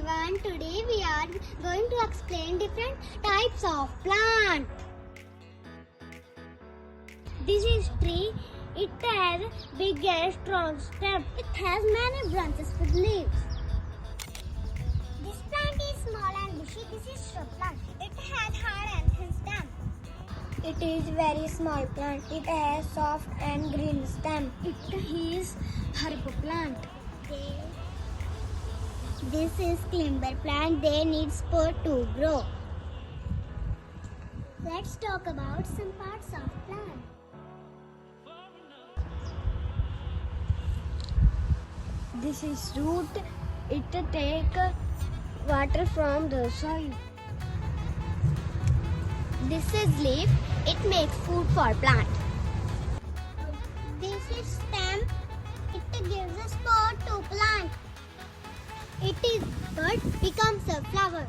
everyone, today we are going to explain different types of plant. This is tree. It has big and strong stem. It has many branches with leaves. This plant is small and bushy. This is shrub plant. It has hard and thin stem. It is very small plant. It has soft and green stem. It is herb plant. This is climber plant. They need support to grow. Let's talk about some parts of plant. This is root. It take water from the soil. This is leaf. It makes food for plant. This is stem. It gives a support to plant. It is bud becomes a flower.